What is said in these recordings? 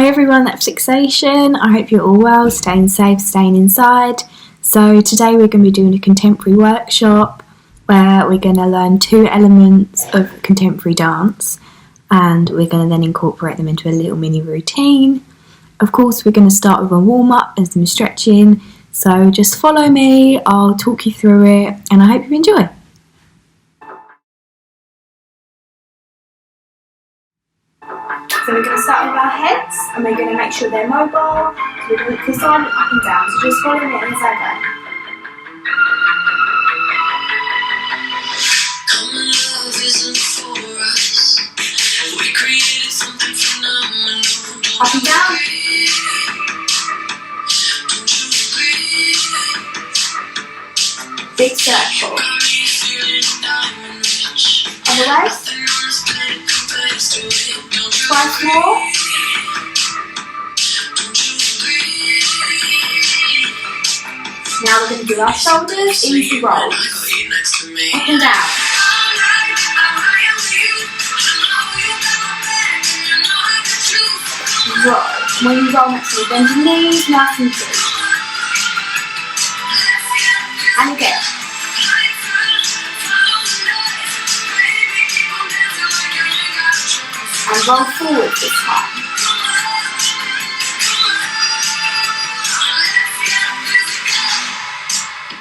Hi everyone at Fixation, I hope you're all well, staying safe, staying inside. So today we're going to be doing a contemporary workshop where we're going to learn 2 elements of contemporary dance and we're going to then incorporate them into a little mini routine. Of course we're going to start with a warm-up and some stretching, so just follow me, I'll talk you through it and I hope you enjoy. So we're going to start with our heads and we're going to make sure they're mobile. So we're going to twist on up and down, so just follow me as I go. Common love isn't for us. We created something phenomenal. Up and down. Don't you agree? Big circle. Other way. Twice more. Now we're going to do our shoulders into rolls. Up and down. Roll. When you roll, make sure you bend your knees, nice and good. And again. And roll forward this time.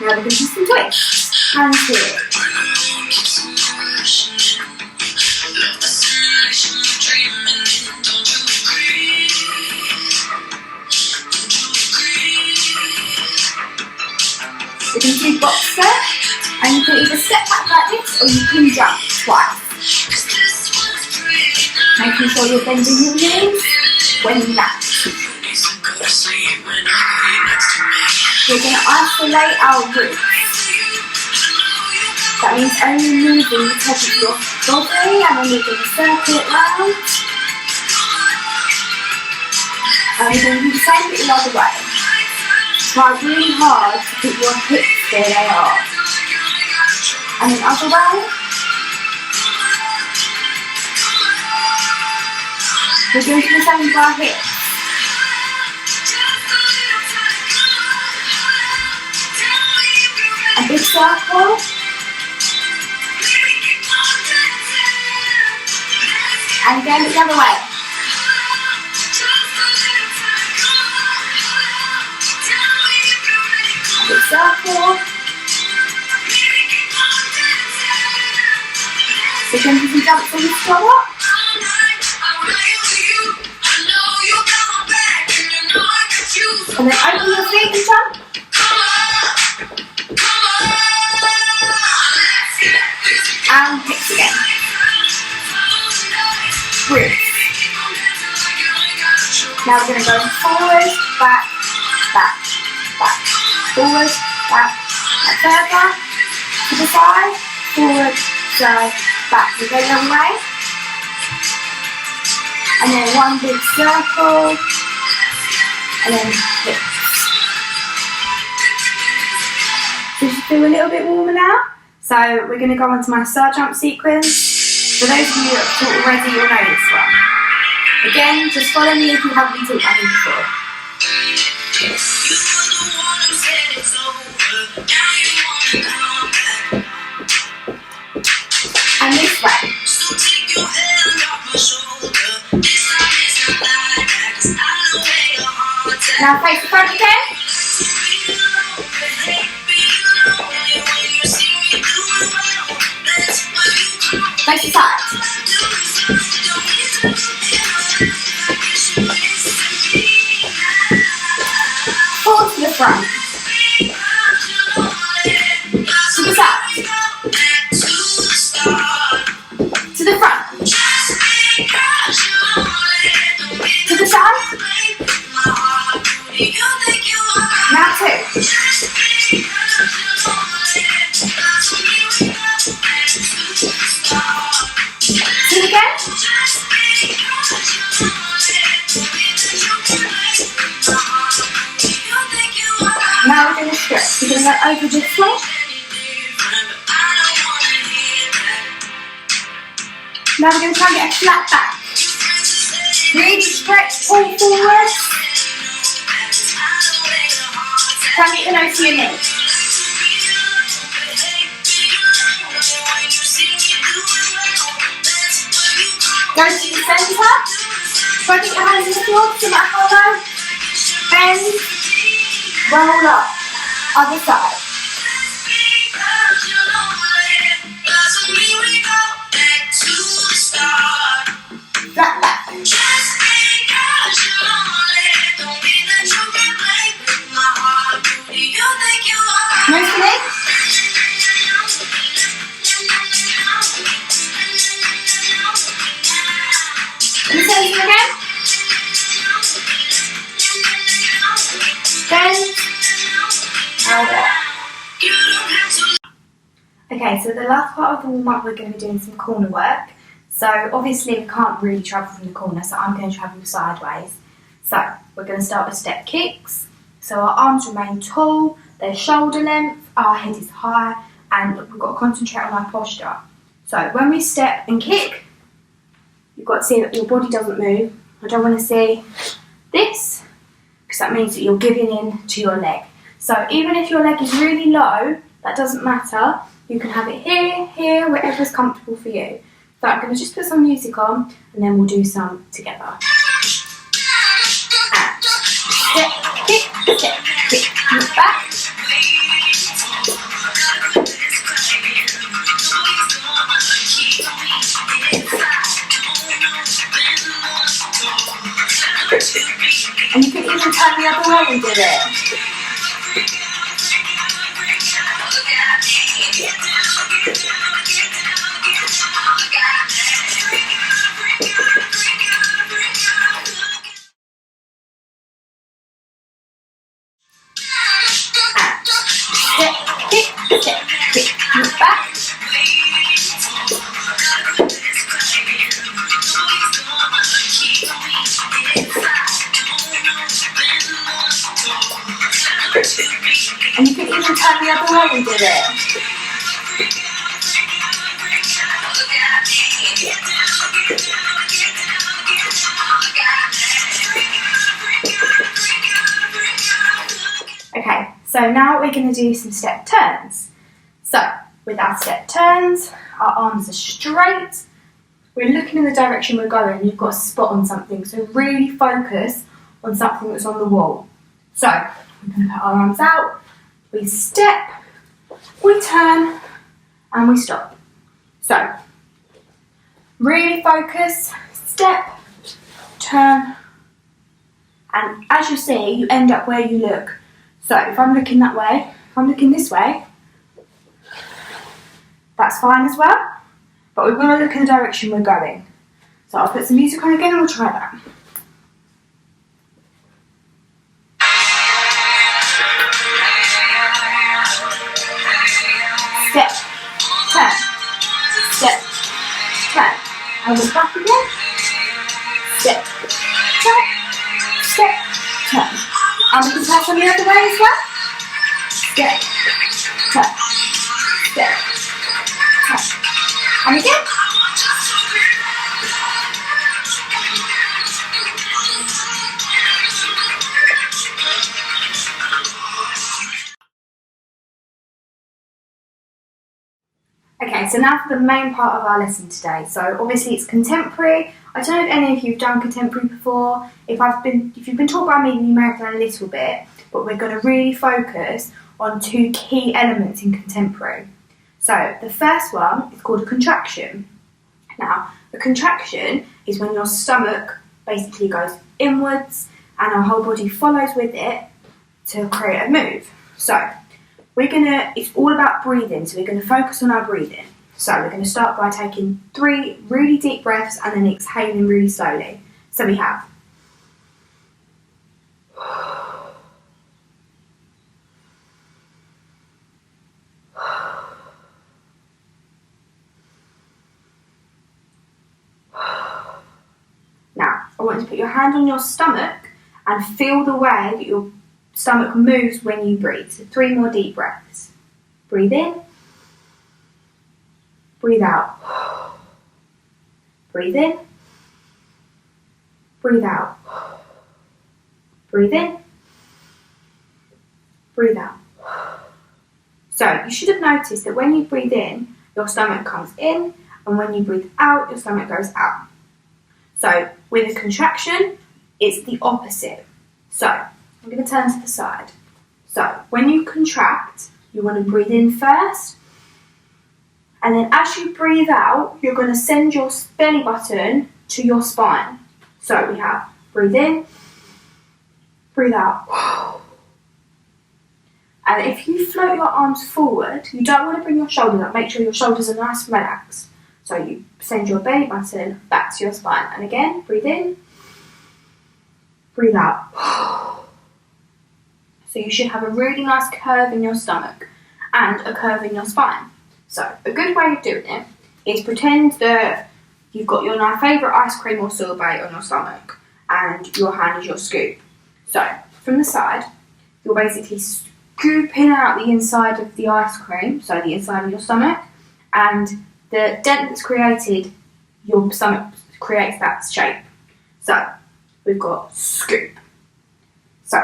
Now we're going to do some twists. Hands here. We're going to do box step, and you can either step back like this or you can jump twice. Making sure you're bending your knees when you land. We're going to isolate our roots. That means only moving the top of your body, and then we're going to circle it round. And we're going to do the same bit the other way. Try really hard to keep your hips where they are. And then other way. We're going to do the same with our hips. A big circle. And again the other way. A big circle. So we're going to do some jumps on the floor. And then open your feet and jump. And hips again. Breathe. Now we're going to go forward, back, back, back. Forward, back, back further. To the side, forward, side, back. We go the other way. And then one big circle. And then hips. So just feel a little bit warmer now. So we're going to go on to my star jump sequence. For those of you that have taught already, you'll know this one. Again, just follow me if you haven't been taught by me before. And this way. Now face the front again. Face the side. Forward to the front. To the side. To the front. To the side. Now 2. Do it again. Now we're going to stretch. We're going to go over this way. Now we're going to try and get a flat back. Really stretch, pull forward. Try and get your nose to your knee. Go to the centre. Try and get your hands in the floor, no matter how low. Bend. Roll up. Other side. Flat back. Nose to knee. In the centre again. Bend. And up. Okay, so the last part of the warm-up we're going to be doing some corner work. So obviously we can't really travel from the corner, so I'm going to travel sideways. So we're going to start with step kicks. So our arms remain tall, they're shoulder length, our head is high, and we've got to concentrate on our posture. So when we step and kick, you've got to see that your body doesn't move. I don't want to see this, because that means that you're giving in to your leg. So even if your leg is really low, that doesn't matter. You can have it here, here, wherever's comfortable for you. So I'm going to just put some music on and then we'll do some together. And step, kick, look back. And you can even turn the other way and do it. Kick, look back. And you can even turn the other way and do it. Okay, so now we're going to do some step turns. So, with our step turns, our arms are straight. We're looking in the direction we're going. You've got to spot on something, so really focus on something that's on the wall. So, we're going to put our arms out, we step, we turn, and we stop. So, really focus, step, turn, and as you see, you end up where you look. So, if I'm looking that way, if I'm looking this way, that's fine as well, but we're going to look in the direction we're going. So I'll put some music on again and we'll try that. Step, turn, step, turn. And we're back again. Step, turn, step, turn. And we can pass on the other way as well. Step, turn, step, turn. And again. Okay, so now for the main part of our lesson today. So obviously it's contemporary. I don't know if any of you have done contemporary before. If you've been taught by me, then you may have done a little bit, but we're going to really focus on two key elements in contemporary. So the first one is called a contraction. Now, a contraction is when your stomach basically goes inwards and our whole body follows with it to create a move. So it's all about breathing, so we're going to focus on our breathing. So we're going to start by taking 3 really deep breaths and then exhaling really slowly. So we have Now, I want you to put your hand on your stomach and feel the way that your stomach moves when you breathe. So 3 more deep breaths. Breathe in. Breathe out. Breathe in. breathe out. Breathe in, breathe out. So you should have noticed that when you breathe in, your stomach comes in, and when you breathe out, your stomach goes out. So with a contraction, it's the opposite. So I'm going to turn to the side. So when you contract, you want to breathe in first, and then as you breathe out, you're going to send your belly button to your spine. So we have breathe in, breathe out. And if you float your arms forward, you don't want to bring your shoulders up. Make sure your shoulders are nice and relaxed. So you send your belly button back to your spine. And again, breathe in, breathe out. So you should have a really nice curve in your stomach and a curve in your spine. So a good way of doing it is pretend that you've got your favourite ice cream or sorbet on your stomach and your hand is your scoop. So from the side, you're basically scooping out the inside of the ice cream, so the inside of your stomach, and the dent that's created, your stomach creates that shape. So we've got scoop. So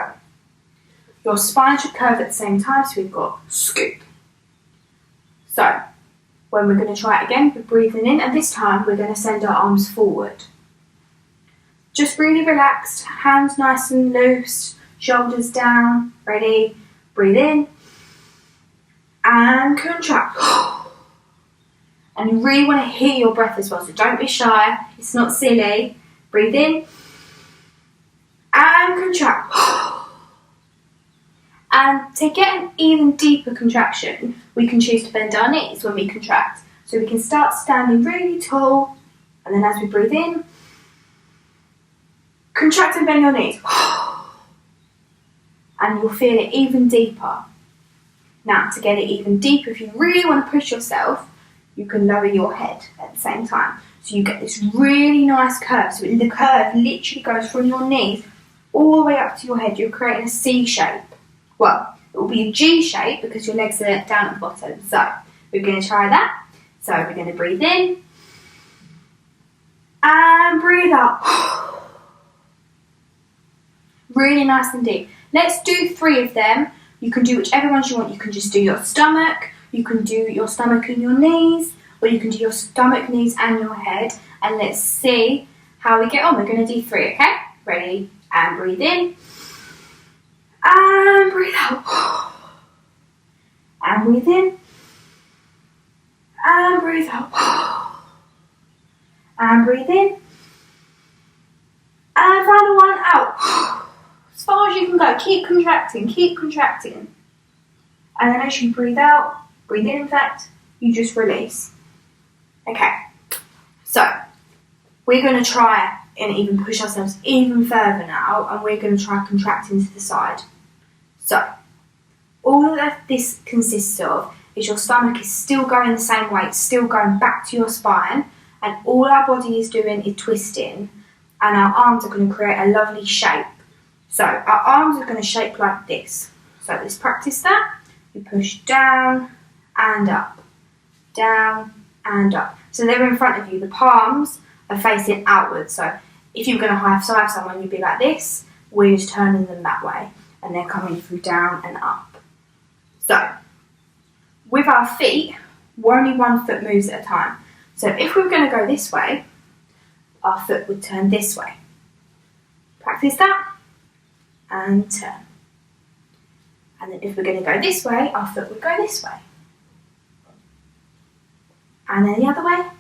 your spine should curve at the same time, so we've got scoop. So when we're going to try it again, we're breathing in, and this time we're going to send our arms forward. Just really relaxed, hands nice and loose, shoulders down, ready, breathe in, and contract. And you really want to hear your breath as well, so don't be shy, it's not silly. Breathe in, and contract. And to get an even deeper contraction, we can choose to bend our knees when we contract. So we can start standing really tall, and then as we breathe in, contract and bend your knees. And you'll feel it even deeper. Now, to get it even deeper, if you really want to push yourself, you can lower your head at the same time. So you get this really nice curve. So the curve literally goes from your knees all the way up to your head. You're creating a C shape. Well, it will be a G shape because your legs are down at the bottom. So we're going to try that. So we're going to breathe in and breathe out. Really nice and deep. Let's do 3 of them. You can do whichever ones you want. You can just do your stomach, you can do your stomach and your knees, or you can do your stomach, knees and your head. And let's see how we get on. We're going to do 3, okay? Ready? And breathe in. And breathe out. And breathe in. And breathe out. And breathe in. And final one out. As far as you can go. Keep contracting, keep contracting. And then as you breathe out, breathe in fact, you just release. Okay, so we're going to try and even push ourselves even further now, and we're going to try contracting to the side. So, all that this consists of is your stomach is still going the same way, it's still going back to your spine, and all our body is doing is twisting, and our arms are going to create a lovely shape. So, our arms are going to shape like this. So, let's practice that. We push down and up, down and up. So, they're in front of you. The palms are facing outwards. So, if you were going to high-five someone, you'd be like this. We're just turning them that way, and they're coming through down and up. So, with our feet, only one foot moves at a time. So if we were going to go this way, our foot would turn this way. Practice that, and turn. And then if we're going to go this way, our foot would go this way. And then the other way.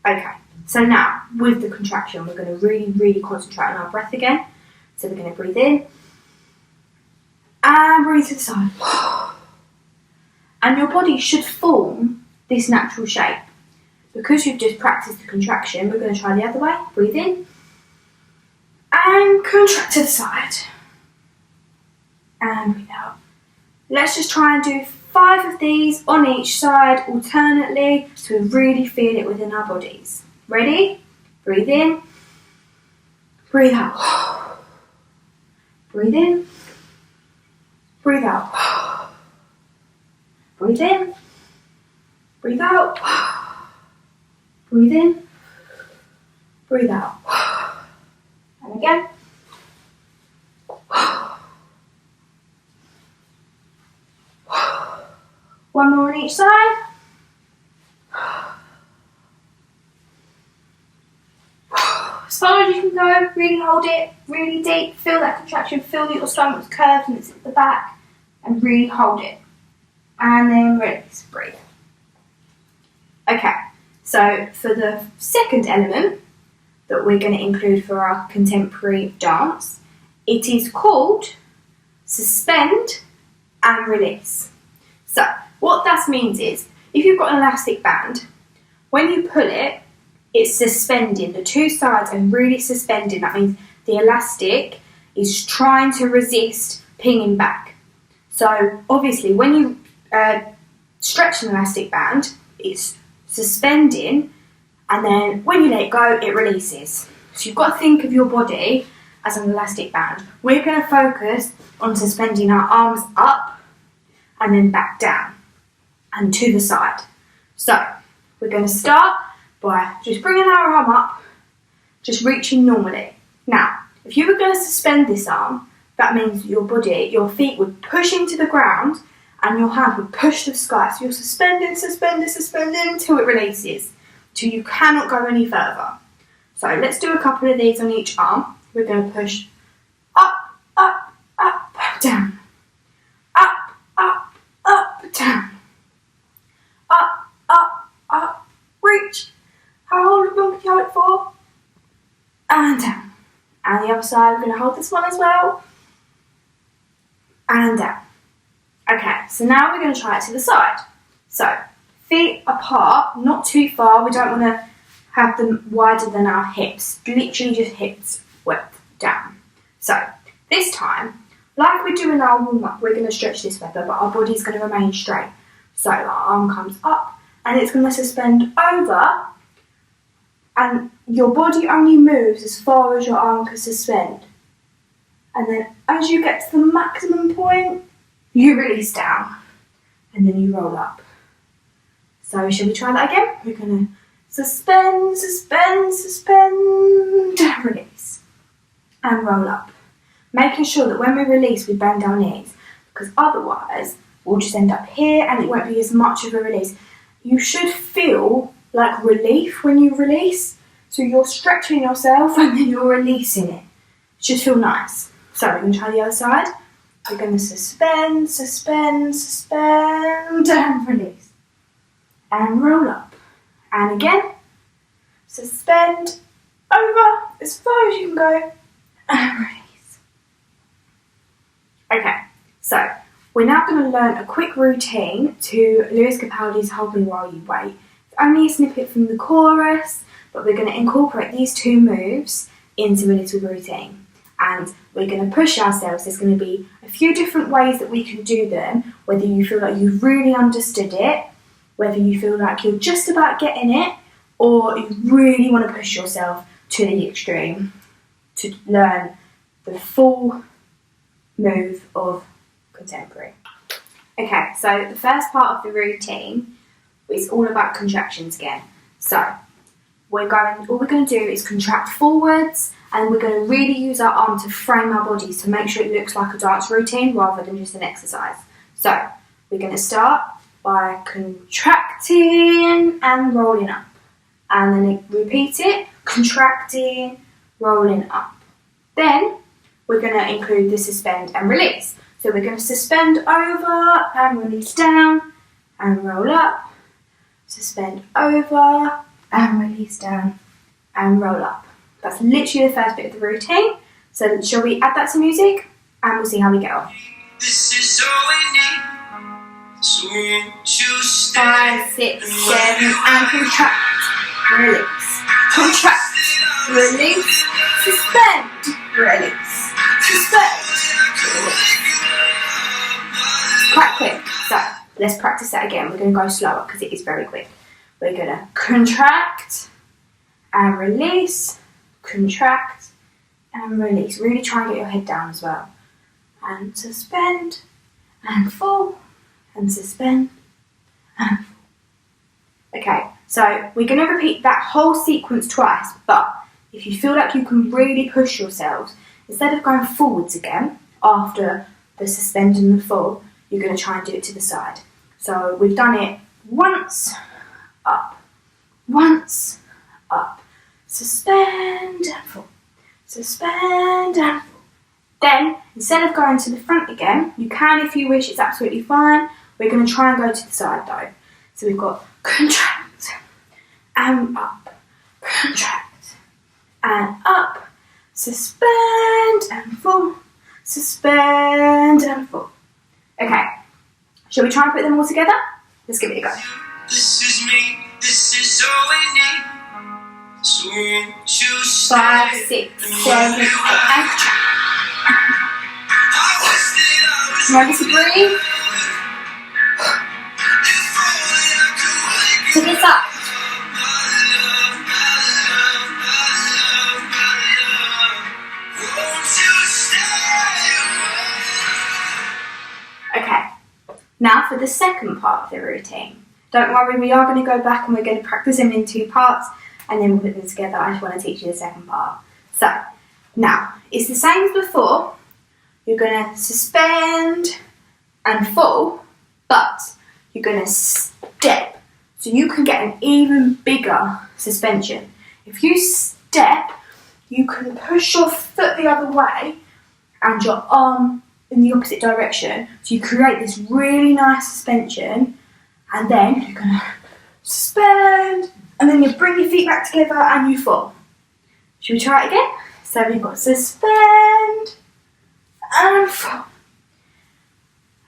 Okay, so now, with the contraction, we're going to really, really concentrate on our breath again. So we're going to breathe in, and breathe to the side. And your body should form this natural shape. Because you've just practiced the contraction, we're going to try the other way. Breathe in, and contract to the side. And breathe out. Let's just try and do 5 of these on each side alternately, so we really feel it within our bodies. Ready? Breathe in, breathe out. Breathe in, breathe out. Breathe in, breathe out. Breathe in, breathe out. And again. One more on each side. As far as you can go, really hold it, really deep, feel that contraction, feel that your stomach's curved and it's at the back, and really hold it. And then release, breathe. Okay, so for the second element that we're going to include for our contemporary dance, it is called suspend and release. So what that means is, if you've got an elastic band, when you pull it, it's suspending. The two sides are really suspending. That means the elastic is trying to resist pinging back. So obviously when you stretch an elastic band, it's suspending, and then when you let it go, it releases. So you've got to think of your body as an elastic band. We're going to focus on suspending our arms up and then back down and to the side. So we're going to start by just bringing our arm up, just reaching normally. Now, if you were going to suspend this arm, that means your body, your feet would push into the ground and your hand would push the sky. So you're suspending until it releases, till you cannot go any further. So let's do a couple of these on each arm. We're going to push up, up, up, down. Up, up, up, down. Up, up, up, reach. How long can you hold it for? And down. And the other side, we're going to hold this one as well. And down. Okay, so now we're going to try it to the side. So, feet apart, not too far. We don't want to have them wider than our hips. Literally just hips width down. So, this time, like we do in our warm-up, we're going to stretch this feather, but our body's going to remain straight. So, our arm comes up, and it's going to suspend over, and your body only moves as far as your arm can suspend. And then as you get to the maximum point, you release down, and then you roll up. So shall we try that again? We're going to suspend, suspend, suspend, release, and roll up. Making sure that when we release, we bend our knees, because otherwise we'll just end up here and it won't be as much of a release. You should feel like relief when you release. So you're stretching yourself and then you're releasing it. It should feel nice. So we're going to try the other side. We're going to suspend, suspend, suspend, and release. And roll up. And again, suspend, over, as far as you can go, and release. Okay, so we're now going to learn a quick routine to Lewis Capaldi's Hold Me While You Wait. It's only a snippet from the chorus, but we're going to incorporate these two moves into a little routine. And we're going to push ourselves. There's going to be a few different ways that we can do them, whether you feel like you've really understood it, whether you feel like you're just about getting it, or you really want to push yourself to the extreme to learn the full move of contemporary. Okay, so the first part of the routine is all about contractions again. So all we're going to do is contract forwards, and we're going to really use our arm to frame our bodies to make sure it looks like a dance routine rather than just an exercise. So we're going to start by contracting and rolling up, and then repeat it, contracting, rolling up. Then we're going to include the suspend and release. So we're going to suspend over and release down and roll up, suspend over and release down and roll up. That's literally the first bit of the routine. So shall we add that to music and we'll see how we get on. This is all we need. So won't you stay? 5, 6, 7 and contract, release, contract, release, suspend, release, suspend, release. Quite quick, so let's practice that again. We're going to go slower because it is very quick. We're going to contract and release, contract and release. Really try and get your head down as well. And suspend and fall and suspend and fall. Okay, so we're going to repeat that whole sequence twice, but if you feel like you can really push yourselves, instead of going forwards again after the suspend and the fall, you're going to try and do it to the side. So we've done it once, up, once, up, suspend and fall, suspend and fall. Then, instead of going to the front again, you can if you wish, it's absolutely fine. We're going to try and go to the side though. So we've got contract and up, contract and up, suspend and fall, suspend and fall. Okay, shall we try and put them all together? Let's give it a go. This is me, this is all we need. So won't you stay? 5, 6, 7, 8, and contract. Remember to breathe. So this up. Okay, now for the second part of the routine. Don't worry, we are going to go back and we're going to practice them in 2 parts and then we'll put them together. I just want to teach you the second part. So, now, it's the same as before. You're going to suspend and fall, but you're going to step. So you can get an even bigger suspension. If you step, you can push your foot the other way and your arm in the opposite direction. So you create this really nice suspension, and then you're going to suspend, and then you bring your feet back together and you fall. Should we try it again? So we've got suspend and fall.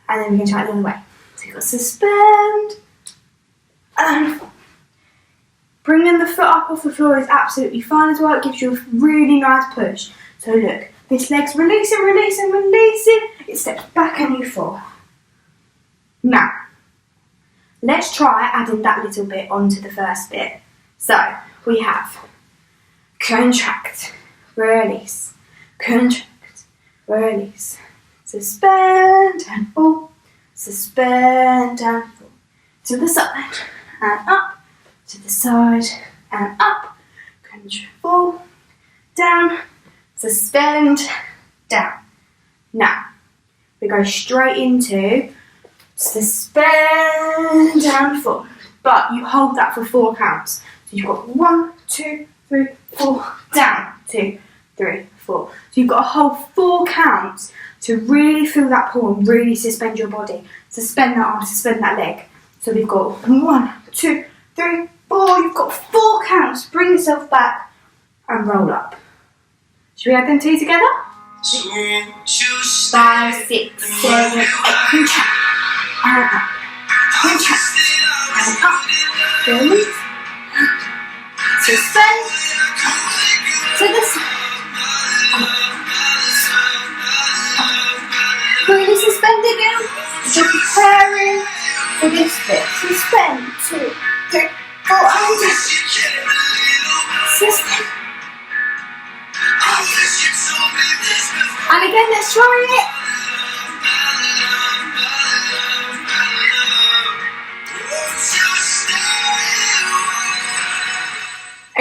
And then we can try it the other way. So you've got suspend and fall. Bringing the foot up off the floor is absolutely fine as well. It gives you a really nice push. So look, this leg's releasing, releasing, releasing. It steps back and you fall. Now, let's try adding that little bit onto the first bit. So we have contract, release, contract, release, suspend and fall, suspend and fall. To the side and up, to the side and up, control, down, suspend, down. Now, we go straight into suspend and fall, but you hold that for 4 counts. So you've got 1, 2, 3, 4, down, 2, 3, 4. So you've got to hold 4 counts to really feel that pull and really suspend your body. Suspend that arm, suspend that leg. So we've got 1, 2, 3, 4. You've got 4 counts. Bring yourself back and roll up. Should we add them 2 together? 5, 6, 7, 8. Contract and up. Contract and up. Release. Suspend. To the side. Really suspend again. You're preparing for this bit. Suspend. 2, 3, 4, and suspend. And again, let's try it.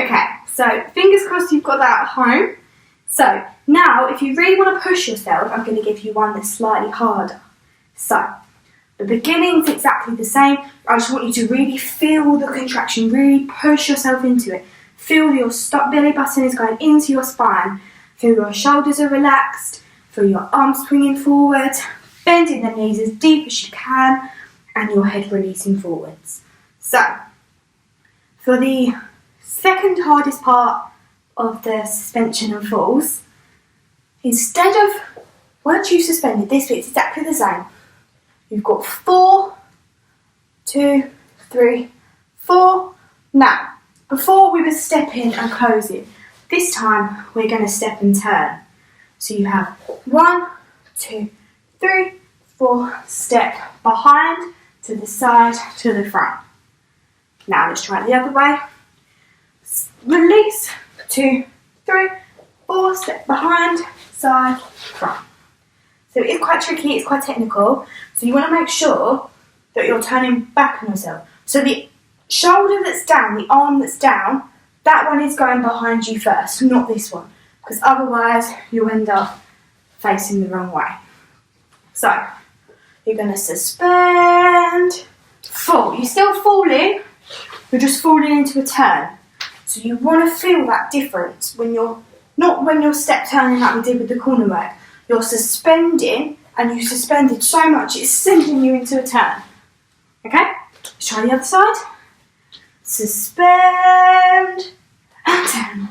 Okay, so fingers crossed you've got that at home. So now, if you really want to push yourself, I'm going to give you one that's slightly harder. So the beginning's exactly the same. I just want you to really feel the contraction, really push yourself into it. Feel your belly button is going into your spine. Feel your shoulders are relaxed. Feel your arms swinging forward, bending the knees as deep as you can, and your head releasing forwards. So, for the second hardest part of the suspension and falls, instead of, once you've suspended, this bit's exactly the same. You've got 4, 2, 3, 4. Now, before we were stepping and closing, this time we're going to step and turn. So you have 1, 2, 3, 4, step behind, to the side, to the front. Now let's try it the other way. Release, 2, 3, 4, step behind, side, front. So it's quite tricky, it's quite technical. So you want to make sure that you're turning back on yourself. So the shoulder that's down, the arm that's down, that one is going behind you first, not this one, because otherwise you'll end up facing the wrong way. So, you're going to suspend, fall. You're still falling, you're just falling into a turn. So you want to feel that difference when you're, not when you're step turning like we did with the corner work. You're suspending, and you suspended so much it's sending you into a turn. Okay? Let's try the other side. Suspend and turn.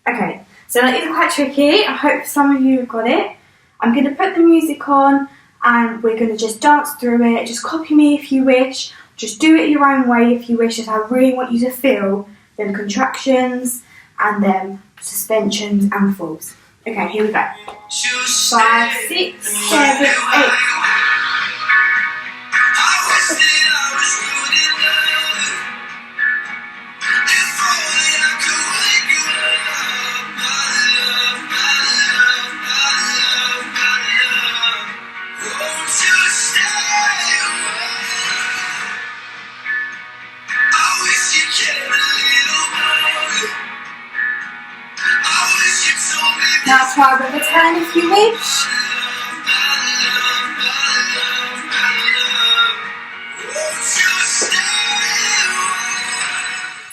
Okay, so that is quite tricky. I hope some of you have got it. I'm going to put the music on and we're going to just dance through it. Just copy me if you wish. Just do it your own way if you wish. Just I really want you to feel them contractions and them suspensions and falls. Okay, here we go. 5, 6, 7, 8. Now try with a turn if you wish.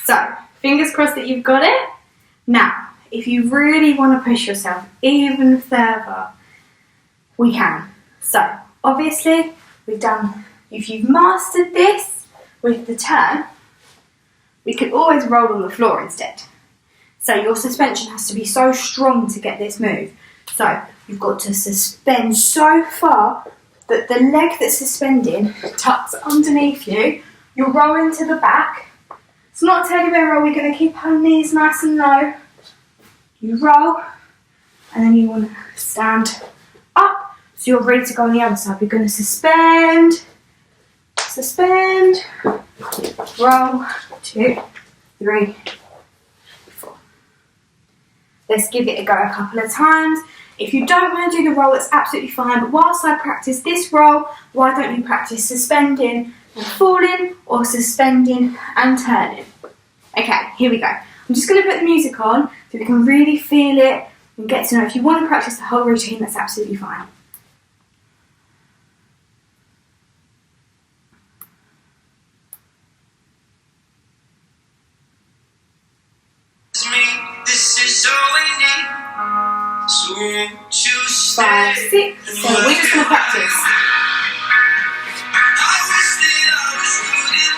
So, fingers crossed that you've got it. Now, if you really want to push yourself even further, we can. So, obviously, we've done, if you've mastered this with the turn, we could always roll on the floor instead. So your suspension has to be so strong to get this move. So you've got to suspend so far that the leg that's suspending tucks underneath you. You're rolling to the back. It's not a teddy bear roll. We're going to keep our knees nice and low. You roll, and then you want to stand up. So you're ready to go on the other side. We're going to suspend, roll, 2, 3, 4. Let's give it a go a couple of times. If you don't want to do the roll, it's absolutely fine. But whilst I practice this roll, why don't you practice suspending and falling or suspending and turning? Okay, here we go. I'm just going to put the music on so we can really feel it and get to know. If you want to practice the whole routine, that's absolutely fine. So 5, 6, 7. We're just going to practice.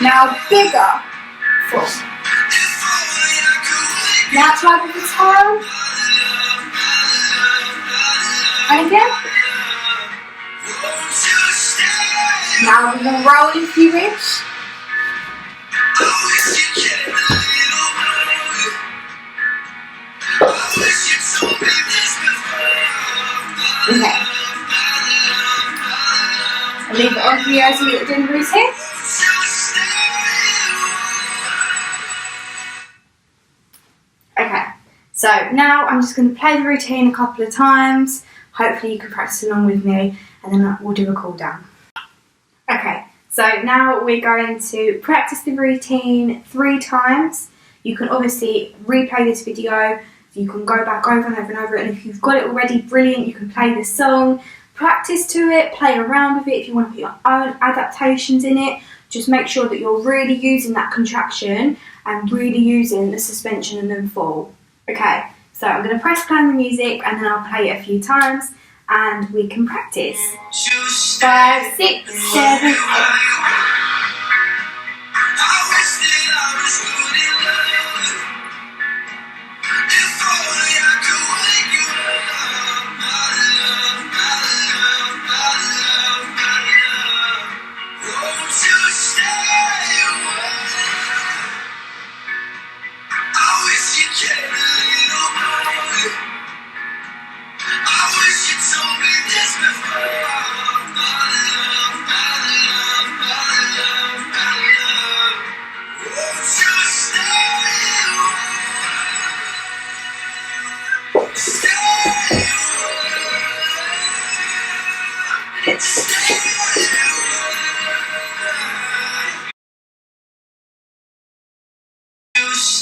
Now bigger. 4. Now try with the toe. And again. Now we're going to roll if you wish. Okay. I'll leave it on for you as you doing the routine. Okay, so now I'm just going to play the routine a couple of times. Hopefully you can practice along with me and then we'll do a cool down. Okay, so now we're going to practice the routine 3 times. You can obviously replay this video. You can go back over and over and over it, and if you've got it already, brilliant, you can play the song, practice to it, play around with it. If you want to put your own adaptations in it, just make sure that you're really using that contraction and really using the suspension and then fall. Okay, so I'm going to press play on the music and then I'll play it a few times and we can practice. 5, 6, 7, 8.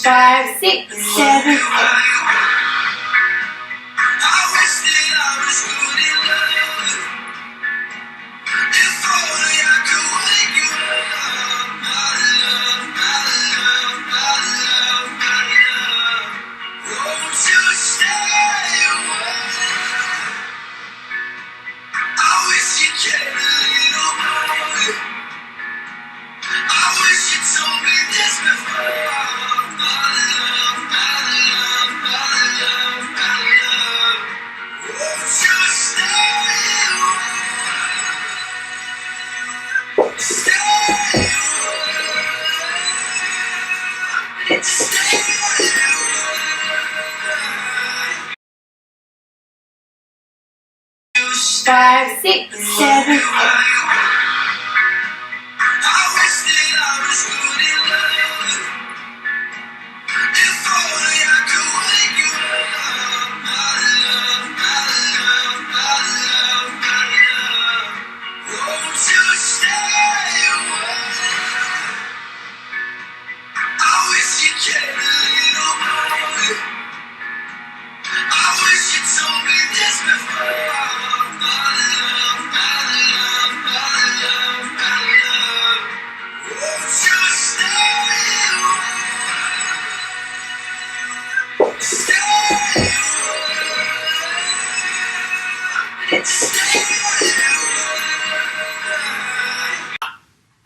5, 6, 7, 8. Five, 6, 7, 8.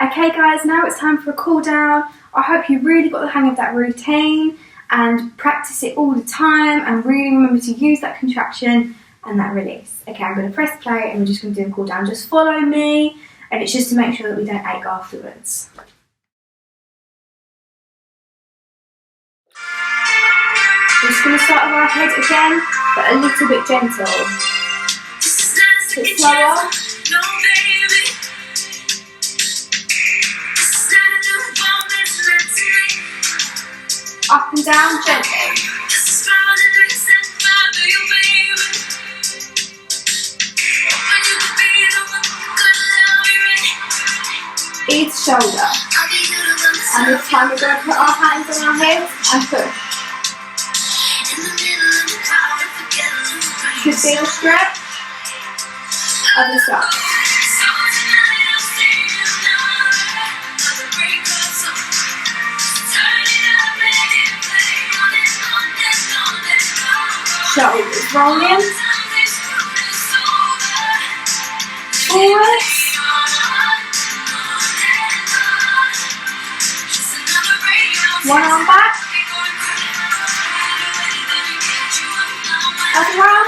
Okay guys, now it's time for a cool down. I hope you really got the hang of that routine and practice it all the time and really remember to use that contraction and that release. Okay, I'm going to press play and we're just going to do a cool down. Just follow me, and it's just to make sure that we don't ache afterwards. We're just going to start with our head again, but a little bit gentle. A bit slower. Up and down gently. Each shoulder. And this time we're going to put our hands on our heads and push. Should feel stretch. Other side. Shoulders rolling. Forwards. One arm back. Other arm.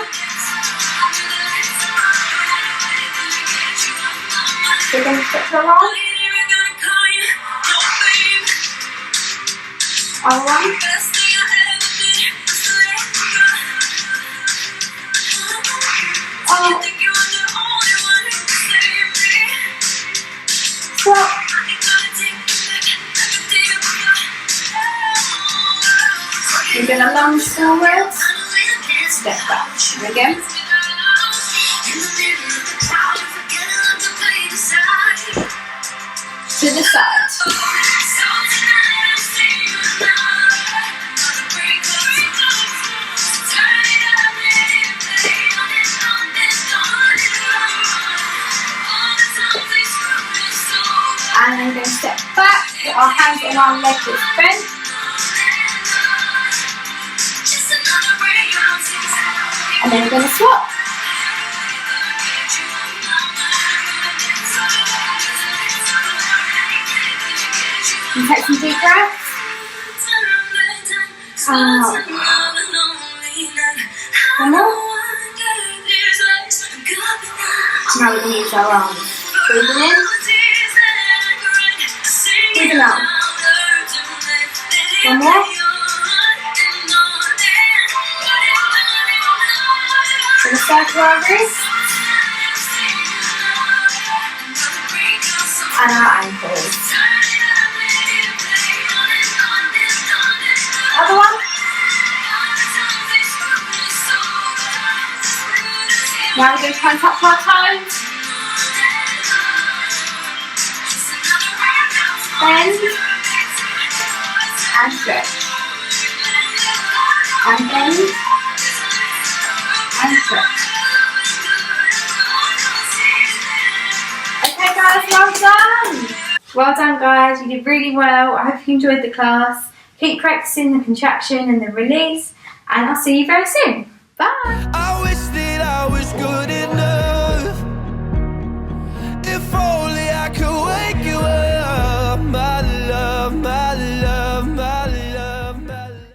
We're going to stretch our arm. Other arm. Stop. We're going to lunge forwards, step back, and again. To the side. And then we're going to step back, put our hands on our leg that's bent. And then we're going to swap. And take some deep breaths. Out. One more. Now we're going to use our arms. Breathing in. Breathing out. One more. We're going to circle our wrists and our ankles. Other one. Now we're going to try and touch our toes. Bend and stretch. Anthems and stretch. Okay guys, well done! Well done guys, you did really well. I hope you enjoyed the class. Keep practicing the contraction and the release, and I'll see you very soon. Bye!